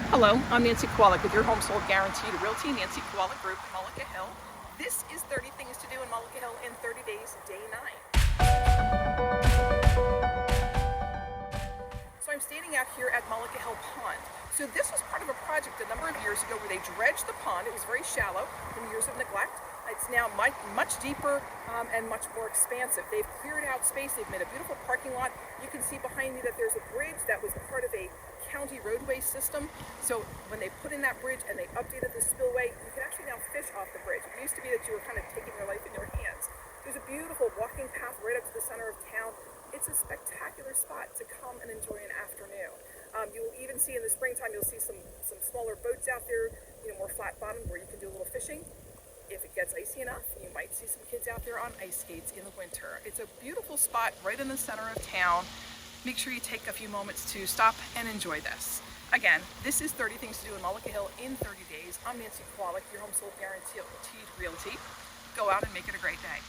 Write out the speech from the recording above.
Hello, I'm Nancy Kowalik with your Home Sold Guaranteed Realty, Nancy Kowalik Group, Mullica Hill. This is 30 things to do in Mullica Hill in 30 days, day 9. So I'm standing out here at Mullica Hill Pond. So this was part of a project a number of years ago where they dredged the pond. It was very shallow from years of neglect. It's now much deeper and much more expansive. They've cleared out space. They've made a beautiful parking lot. You can see behind me that there's a bridge that was part of a county roadway system. So when they put in that bridge and they updated the spillway, you can actually now fish off the bridge. It used to be that you were kind of taking your life in your hands. There's a beautiful walking path right up to the center of town. It's a spectacular spot to come and enjoy an afternoon. You will even see in the springtime, you'll see some smaller boats out there, more flat bottom where you can do a little fishing. If it gets icy enough, you might see some kids out there on ice skates in the winter. It's a beautiful spot right in the center of town. Make sure you take a few moments to stop and enjoy this. Again, this is 30 things to do in Mullica Hill in 30 days. I'm Nancy Kowalik, your Home Sold Guaranteed Realty. Go out and make it a great day.